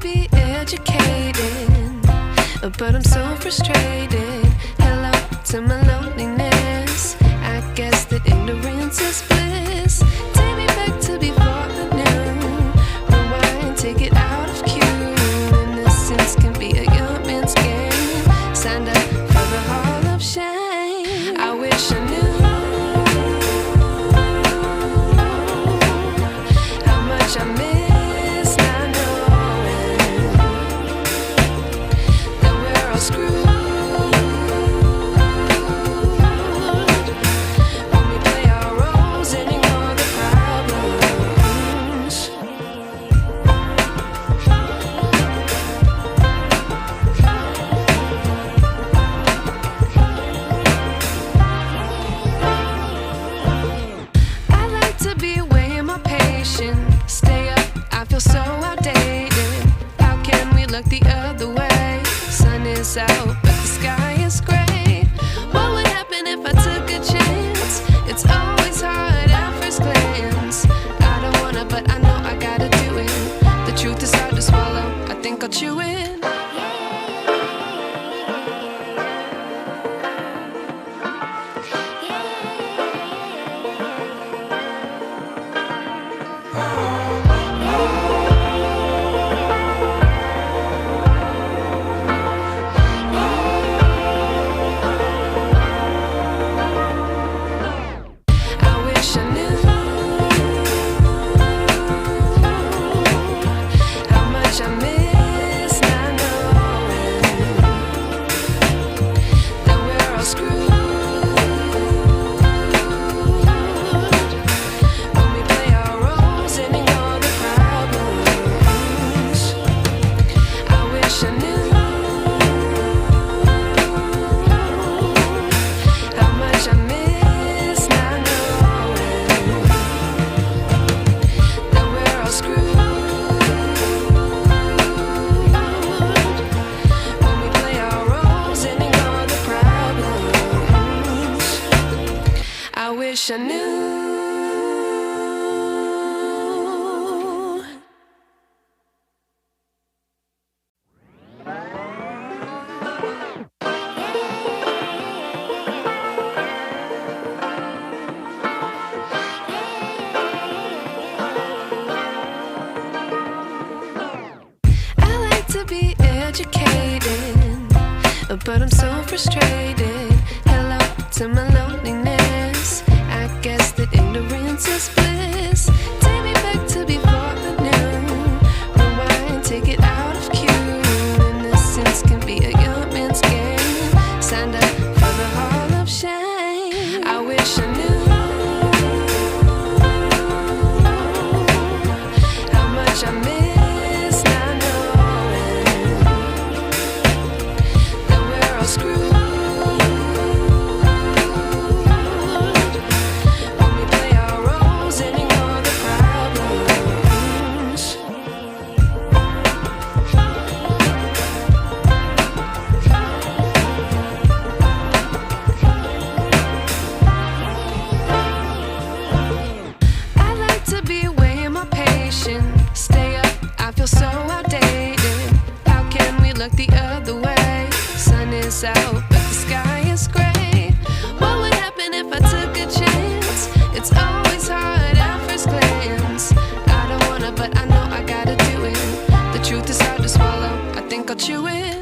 be educated, but I'm so frustrated. Hello to my loneliness. I guess that ignorance is bliss. Take me back to before I knew. Rewind, take it out of cue. Innocence can be a young man's game. Signed up for the hall of shame. I wish I knew how much I miss not knowing that we're all screwed. Stay up, I feel so outdated. How can we look the other way? Sun is out, but the sky is gray. What would happen if I took a chance? It's always hard at first glance. I don't wanna, but I know I gotta do it. The truth is hard to swallow, I think I'll chew it. I wish I knew. I like to be educated, but I'm so frustrated. Hello to my loneliness. I guess that ignorance is bliss. Take me back to before I knew. Rewind, take it out of cue. Innocence can be a young man's game. Signed up for the hall of shame. I wish I knew how much I miss not knowing that we're all screwed. Stay up, I feel so outdated. How can we look the other way? Sun is out, but the sky is gray. What would happen if I took a chance? It's always hard at first glance. I don't wanna, but I know I gotta do it. The truth is hard to swallow, I think I'll chew it.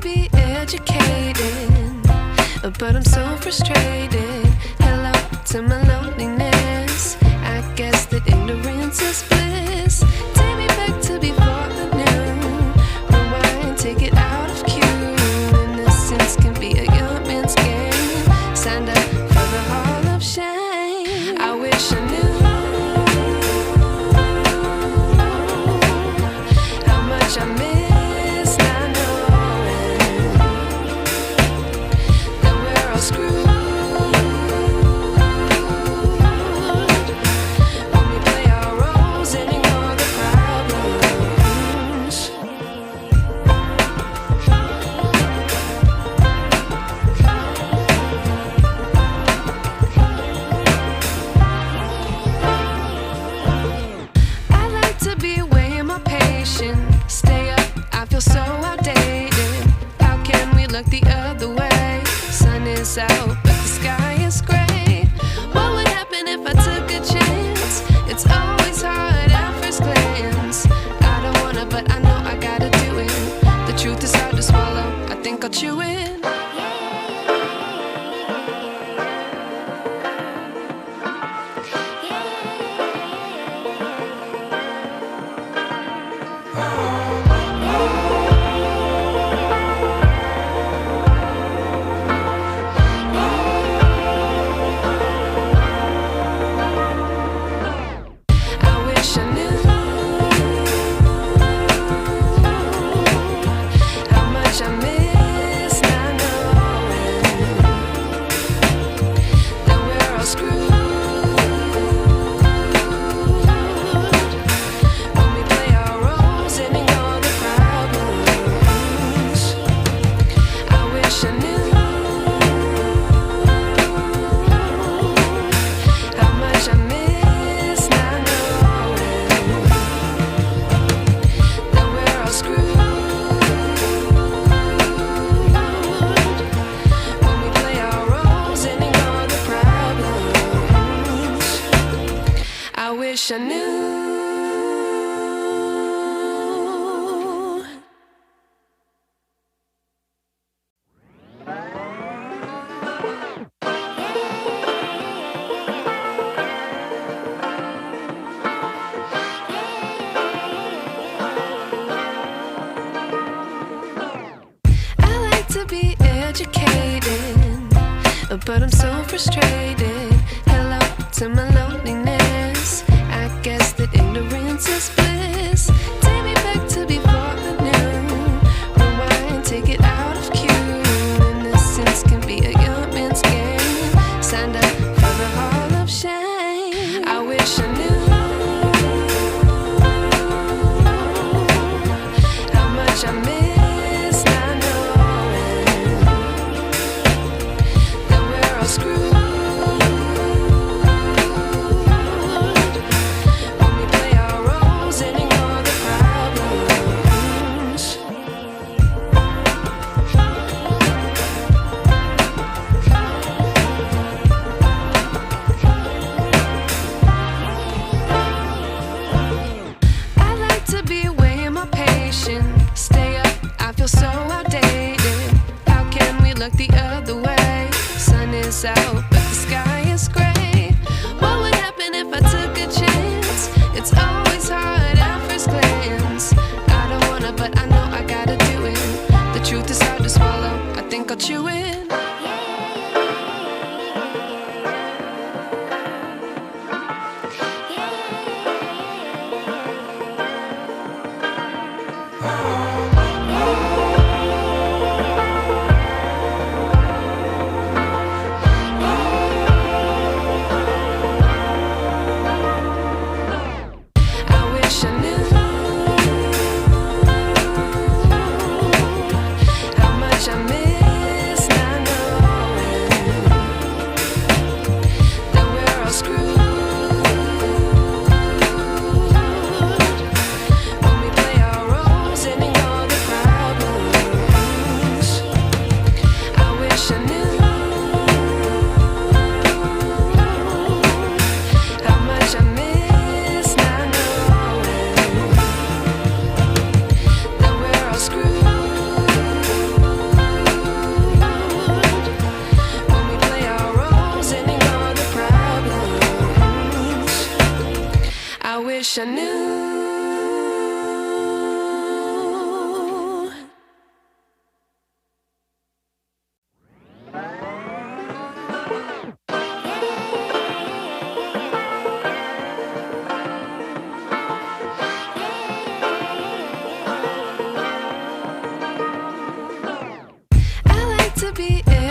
be educated, but I'm so frustrated. Hello to my loneliness. I guess that ignorance is bliss. Take me back to before I knew. Rewind, take it out of cue. Innocence can be a young man's game. Signed up for the hall of shame. I wish I knew how much I miss not knowing that we're all screwed. Stay up, I feel so outdated. How can we look the other way? Sun is out, but the sky is gray. What would happen if I took a chance? It's always hard at first glance. I don't wanna, but I know I gotta do it. The truth is hard to swallow, I think I'll chew it. I wish I knew. I like to be educated, but I'm so frustrated. Hello to my loneliness. I guess that ignorance is bliss. Take me back to before I knew. Rewind, take it out of cue. Innocence can be a young man's game. Signed up for the hall of shame. I wish I knew how much I miss not knowing that we're all screwed. Stay up, I feel so outdated. How can we look the other way? Sun is out, but the sky is gray. What would happen if I took a chance? It's always hard at first glance. I don't wanna, but I know I gotta do it. The truth is hard to swallow, I think I'll chew it. How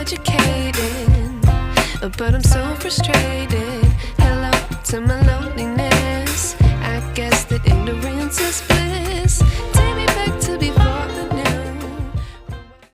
educated, but I'm so frustrated. Hello to my loneliness. I guess that ignorance is